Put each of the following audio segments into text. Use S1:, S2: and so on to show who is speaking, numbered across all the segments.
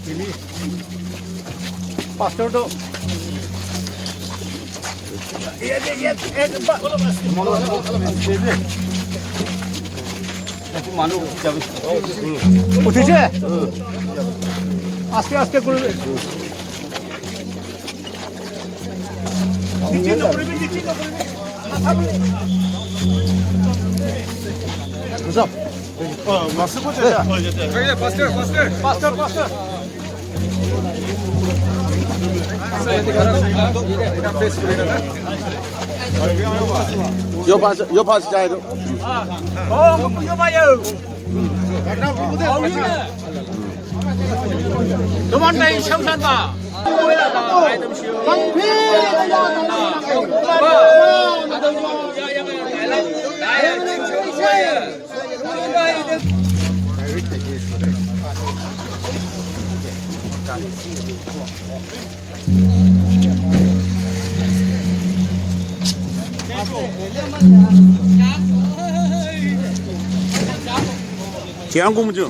S1: ini pastor tu. Iya, Pak. Nanti manu jam. Udah je. Aste kurang. Besar. Masuk pun saja. Baiklah, pastor. Yo pas jaya tu. Oh, yo bayu. Teman mai sangsan ba. Jangan kumju.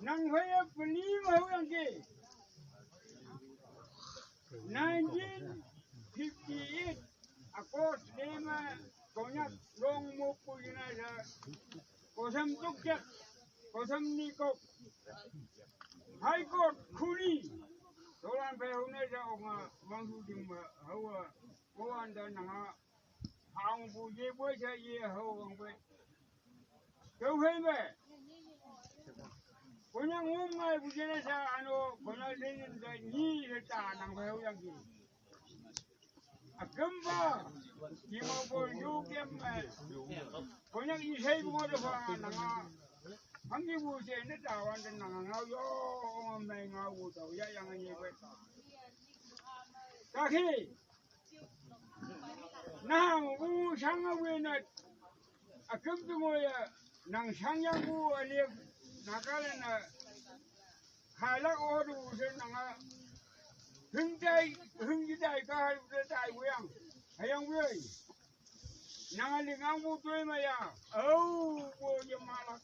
S1: Nang saya beli mau yang ke 1958 aku lima konyak long mau punya saja kosam tukjak kosam nikok high court kuli soalan pehuna saja orang bangsu jumpa hawa kawan dan nanga hang punya boy saya hawa orang boy kau hebe Konyak umai bujana sa ano konyak din da ni reta nang bayo yang ki. Agamba di mo po yukem konyak isay mo da fa nang hangi bu se ne tawan dan nang ngau yo mai ngau daw ya yang ni ko. Kaki nang bu sang awe na agam tu mo ya nang sang yang bu ali Nakalena halak oru senanga hingdai ka dai weyang hayang wey nangalingang butoy maya au bo yamala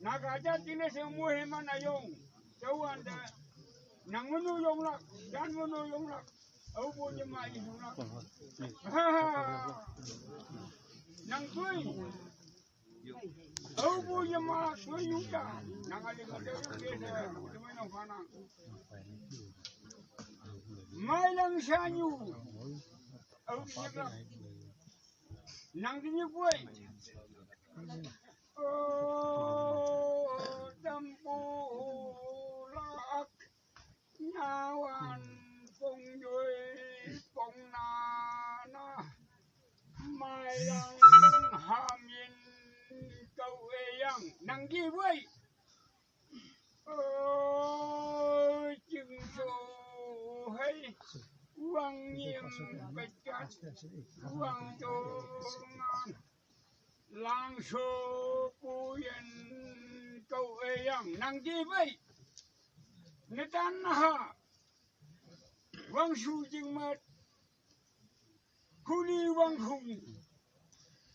S1: nagaja tine semu heman ayong jawanda nangono yonglak dan ngono yonglak au bo yama yonglak nang tuy Oh, punya mak, tuyuka. Nangali model biasa, cuma yang mana. Mailang sanyu. Oh, punya nangdinya boy. Oh, tempulak nyawan pongjoy pongnana. Mailang hamin. Kau yang nanggi boy, oh jengso hai uang yem pecat uang dongan langsung puyen kau yang nanggi boy, netan ha uang sujing mat kuli uang kuli.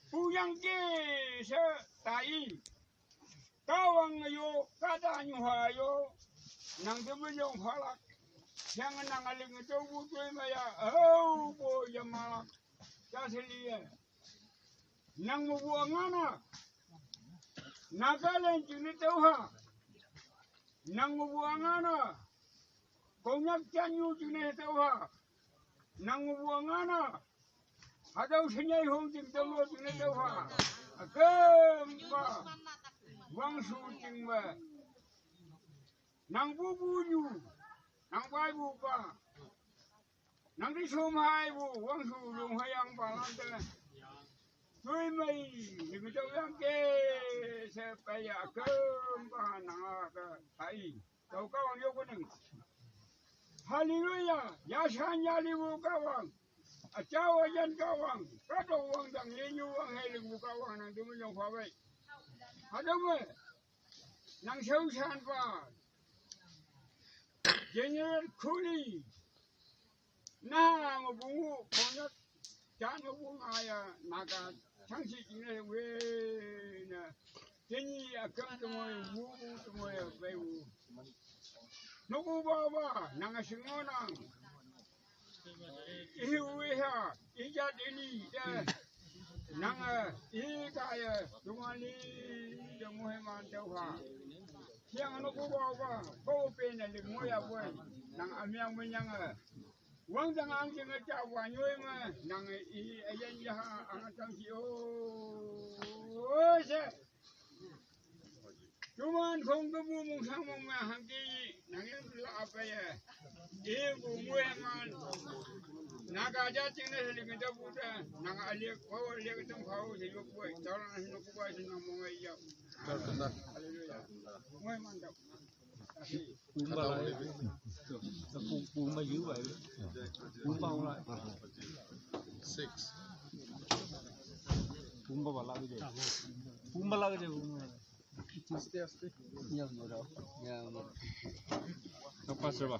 S1: Puyang ke sa tai kawang ayo kada nyuha ayo nang debelong halak yang nangaling ito butoy maya oh bo yamalak kasiliya nang mubuangana nagalan tinitawha nang mubuangana konyak chanyu tinitawha nang mubuangana Adaw sinyay hong tingtalo tinatawa. Agam ba. Wang shooting ba. Nang bubuyu. Nang baibu pa. Nang disumhay bu. Wang sulong hayang palante. Tôi mày thì mình đâu dám kê sẽ bây giờ cơm và nà thầy đâu có bao nhiêu cái này Hallelujah 야산 야리부 가왕 아짜와 연 가왕 가도 왕당 예유 왕 해리부 가왕 난 두면 화베 하더면 난 서울산 봐 제니얼 쿨리 나뭐 붕우 konyak jangan bunga naga 상식 이내 왜나 괜히 아까 뭐 무도 뭐야 배우 누구 봐봐 나가 신고랑 이후에야 이자 되니 나가 이가야 동안이 정모해만 되와 yang nuku bawa kau pena le moya boy nang amiang menyang wang jang ang jeng cha wa nyoi ma nang I ayan ya ang tang si o se cuman không có bu mong sang mong ma hang ki nang yang la apa ya bu moya man naga ja ting ne le ngi da bu da nang ali ko le ke tong khau se yo boy dal na no ku boy nang mong ai ya hallelujah moya man da
S2: Cuốn mà giữ vậy cuốn bao lại cuốn bao lâu vậy cuốn bao lâu vậy nhiều nhiều đâu nó qua rồi bà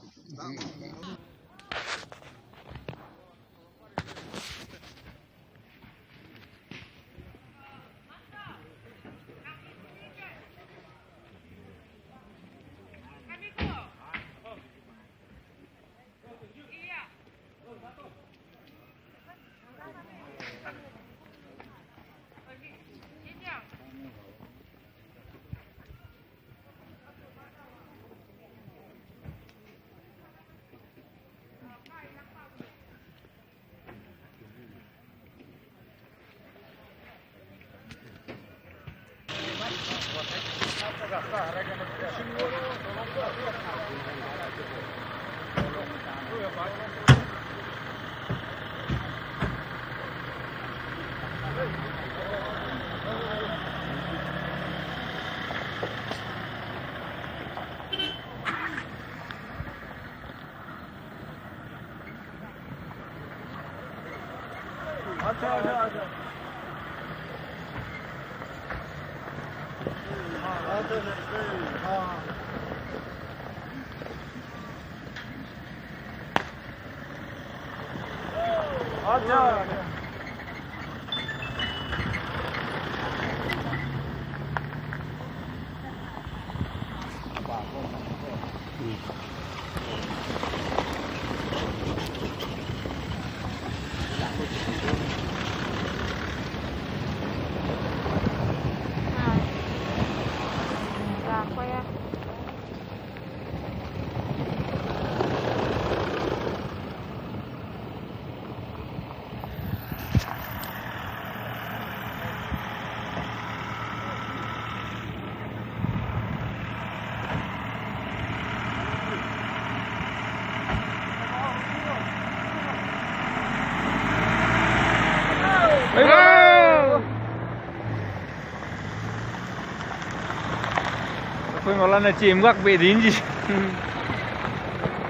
S2: Fue một lần chìm các bị dính gì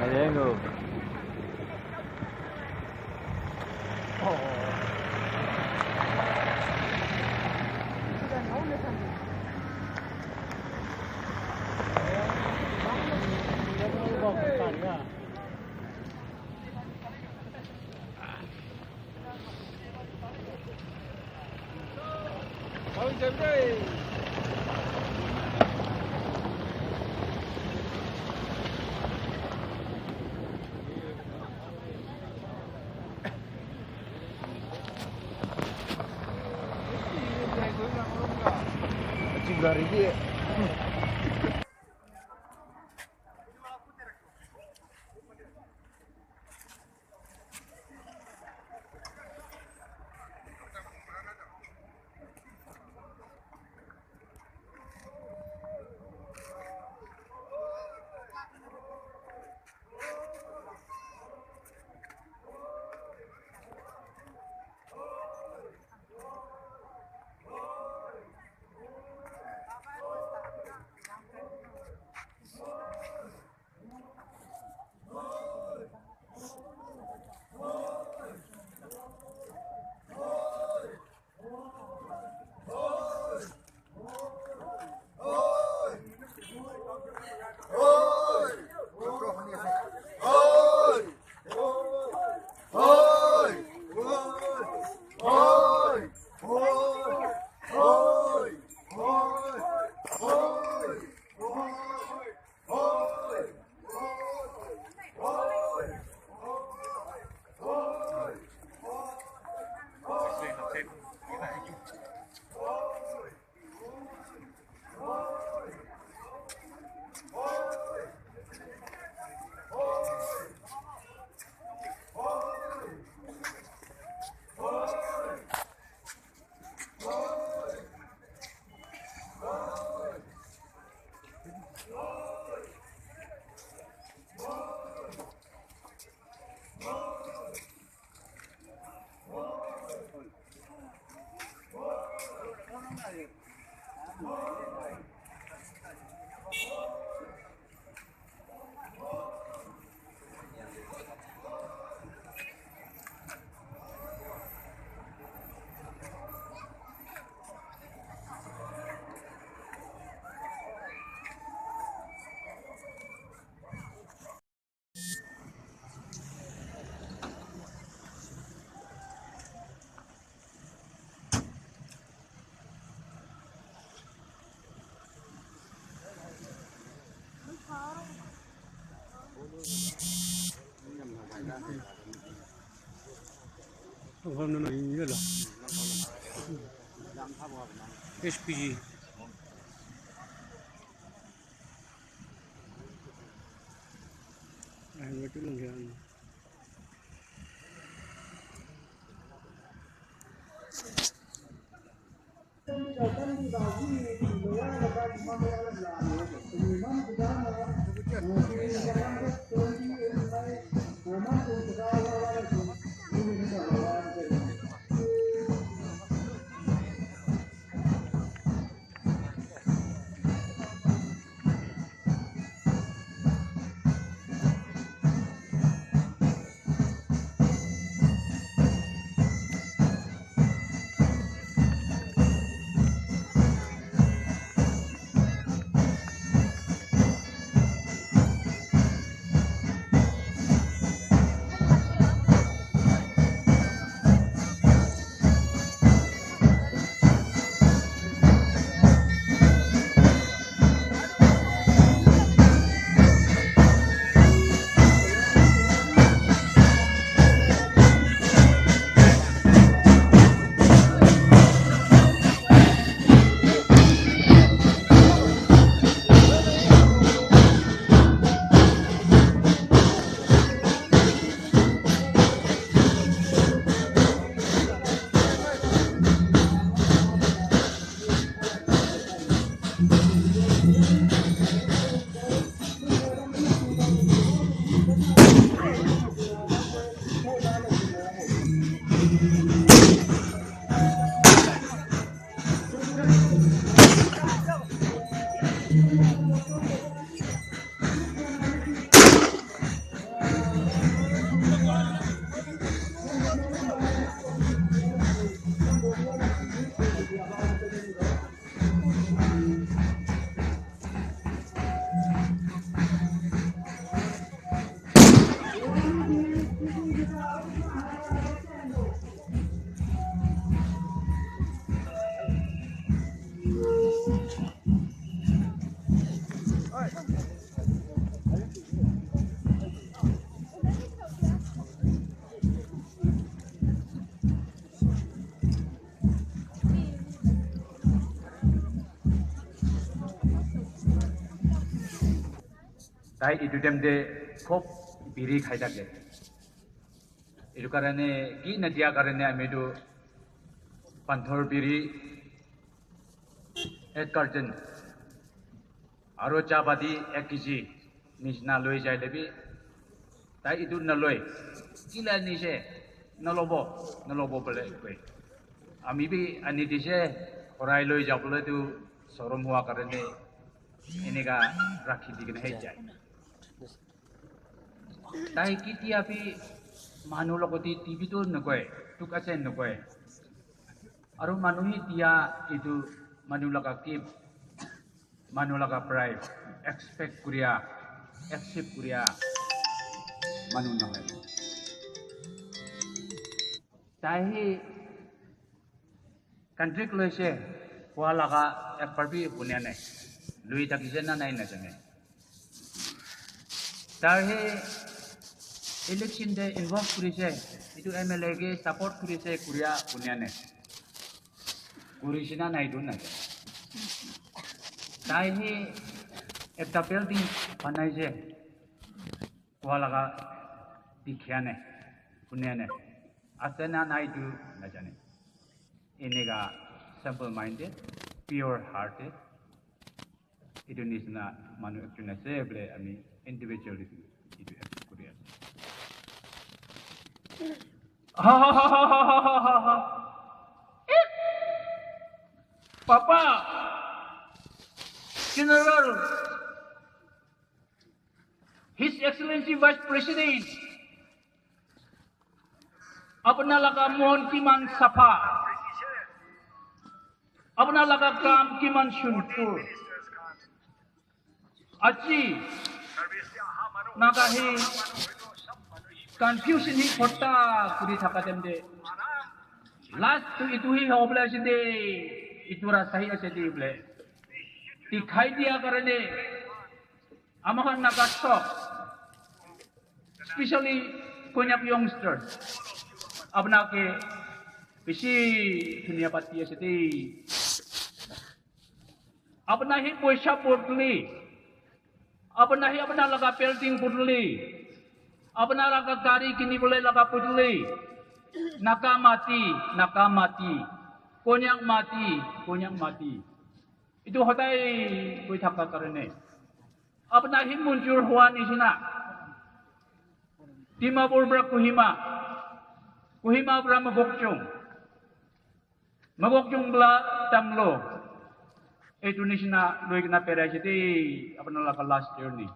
S2: đấy ngủ dari dia.
S3: Không nó như là SPG. Anh mới chút lần kìa.
S4: তাই itu temde khop biri khai থাকে এর কারণে কি না দিয়া কারণে আমি তো পান্থর বিরি এক কার্টন আরো চা বাদি 1 কেজি নিচনা লই যাই দেবি তাই itu না লই কিলা নিছে নলব বলে কই আমি বি আনি দিছে ওরাই লই যাবলে তো শরম হওয়া কারণে এনেকা রাখি দিকে হে যায় তাই কেতিয়াবি মানুহ লগতে টিভিটো নকয় তোক আছে নকয় আৰু মানুহে দিয়া এইটো মানুহ লগা কি মানুহ লগা প্ৰায় এক্সপেক্ট কৰিয়া একচেপ্ট কৰিয়া মানুহ নহয় তাই কাণ্ট্ৰিক লৈছে পোৱা লগা একবাৰবি শুনা নাই লৈ থাকিছে না নাই নাজানে তাহে ইলেকশন দে ইনভলভ কৰিছে এইটো এমএলএ কে সাপোর্ট কৰিছে কুৰিয়া শুনা কৰিছিনা নাই দু নাই তাই হে একটা বিল্ডিং বানাইছে পোৱা লগা দেখিয়া নাই শুনা নাই আছে না নাই দু নাজানে এনেকা simple minded pure hearted itu nisna manu একজন আছে বলে আমি ইন্ডিভিজুয়ালি itu করি আছে Papa General His Excellency Vice President अपना लगा मोहन की मन सफा अपना लगा काम की मन सुनपुर अच्छी नागा ही confusion ही खोटा पूरी थका दे लास्ट तो itu ही होबले सिंदे itu rasa ही ऐसे दी बले दिखाई दिया करने amahan naga shock especially Konyak youngsters. Abna ke bisi dunia pati seti. Abna hi poisa putli. Abna hi abna laga pelting putli. Abna laga gari kini boleh laga putli. Naka mati. Konyak mati. Itu hotai koi thakka karene. Abna hi muncul huan isina. Dimapur bra Kohima bra magokchung bla tamlo. Itu nisina loi kena perajiti apna laka last year ni.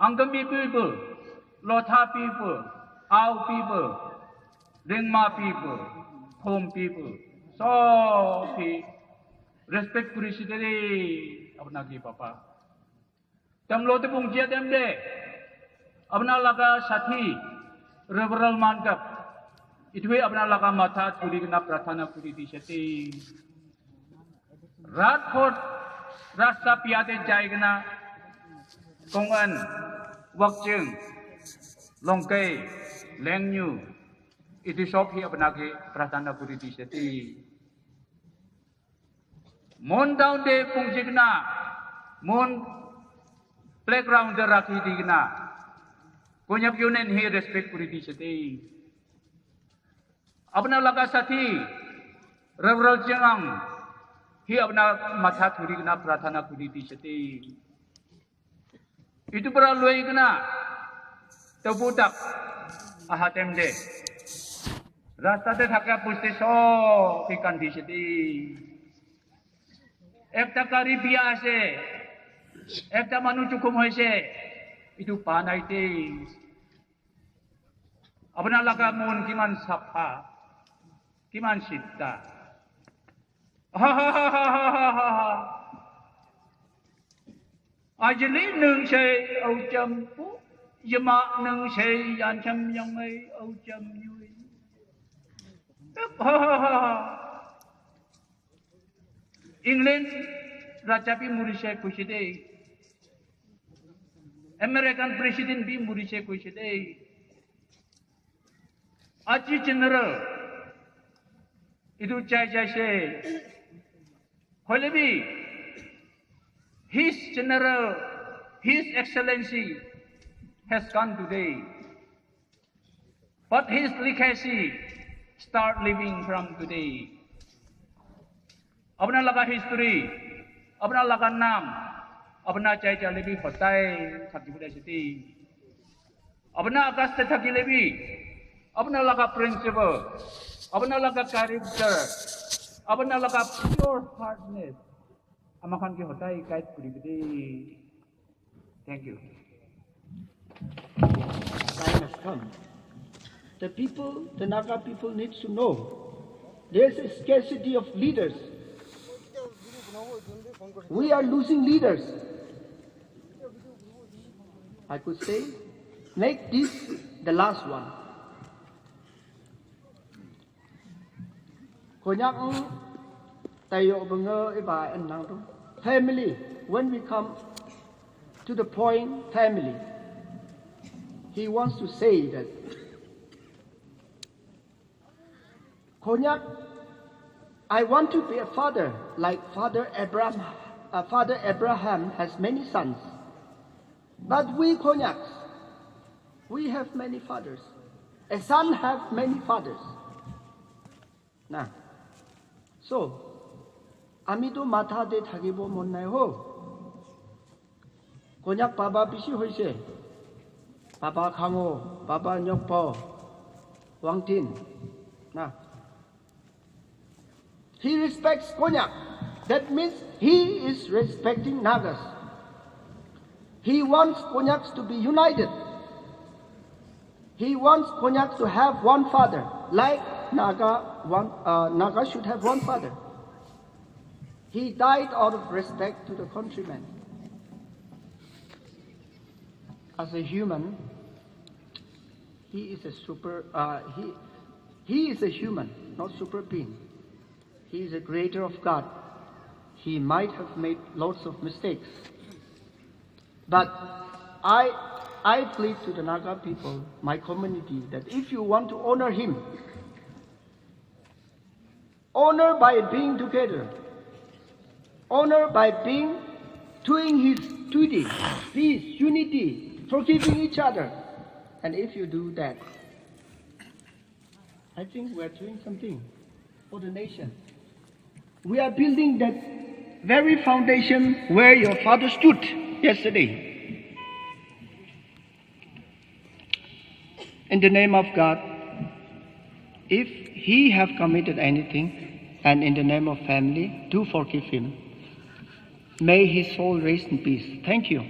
S4: Angami people, Lotha people, Ao people, Ringma people, Home people. So respect kurisiteri apna ki papa. Tamlo te pung jia dem de. Apna laka sathi reveral mangkap. Itu apna laka mata tuli kena pratana kuri di seti. Radford rasta piate jai kena kongan wakjeng longkai lengyu. Itu sopi apna ke pratana kuri di seti. Mon down de pung jigna mon playground rakhi digna. Konyak yunen hi respect kuri di seti. Apna laga sathi reveral jengang hi apna matha thuri kena pratana kuri di seti. Itu para luai kena tebudak ahatem de. Rasta te thakya pusti so pikan di seti. Ekta kari biya ase. Ekta manu cukum hoise. Itu panai te. Apna laga mon kiman sapha. Kiman sitta. Ajli nung say au cham pu. Yama nung say yan cham yang ay au cham yui. England Rajapi murisya kushide. American President bi murisya kushide. Aji General itu jaya Khole bi His General, His Excellency has gone today. But his legacy start living from today. Apna laga history, apna laga nam, apna jaya lebi hotai thaki budai siti. Apna agas te thaki lebi, apna laga principle, apna laga character, apna laga pure heartness. Amakan ki hotai kait puri budai. Thank you.
S5: Time has come. The people, the Naga people needs to know there's a scarcity of leaders. We are losing leaders. I could say, make this the last one. Konyak tayo benga iba enang tu. Family, when we come to the point, family, he wants to say that Konyak, I want to be a father like Father Abraham. Father Abraham has many sons. But we Konyaks, we have many fathers. A son have many fathers. Nah, so amido matha de thagibo monnai ho. Konyak baba bisi hoise. Baba Khango, Baba Nyokpo, Wangtin. Nah, he respects Konyak. That means he is respecting Nagas. He wants Konyaks to be united. He wants Konyaks to have one father, like Naga should have one father. He died out of respect to the countrymen. As a human, he is a he is a human, not super being. He is a creator of God. He might have made lots of mistakes. But I I plead to the Naga people, my community, that if you want to honor him, honor by being together, honor by doing his duty, peace, unity, forgiving each other. And if you do that, I think we are doing something for the nation. We are building that very foundation where your father stood yesterday. In the name of God, if he have committed anything, and in the name of family, do forgive him. May his soul rest in peace. Thank you.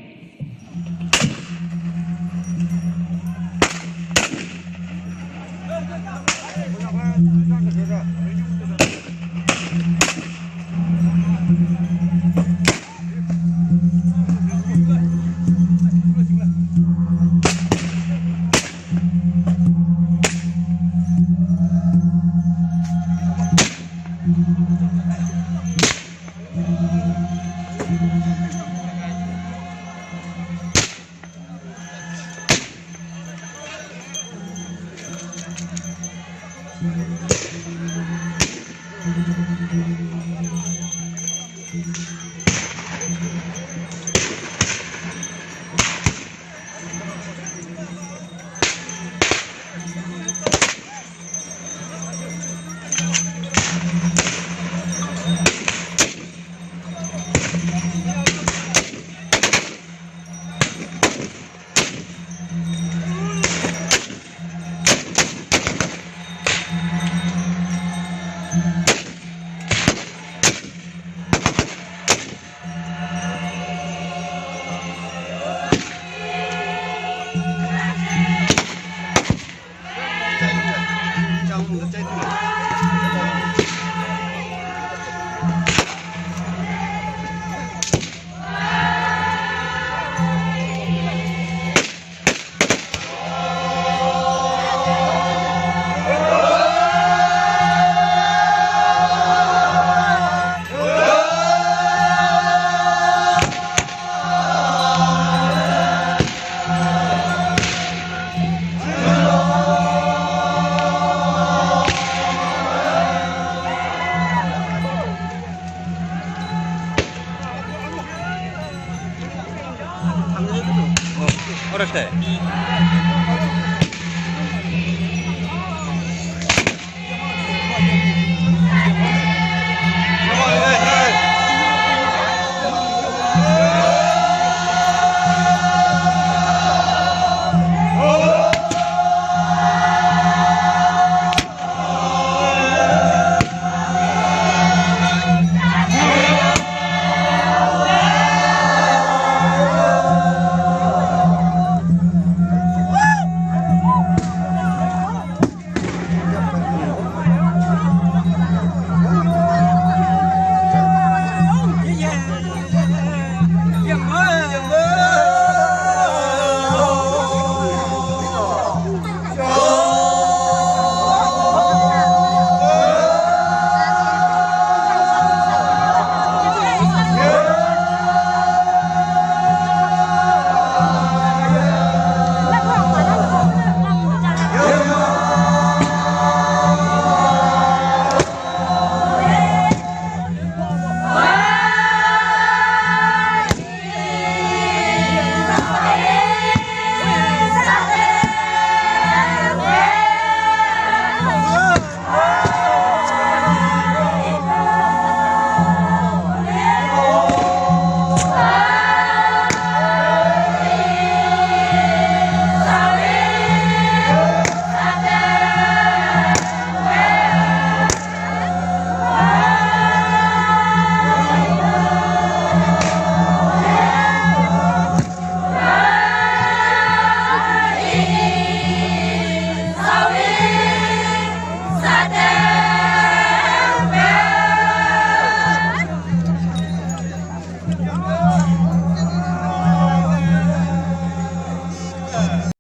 S2: 어렸을 때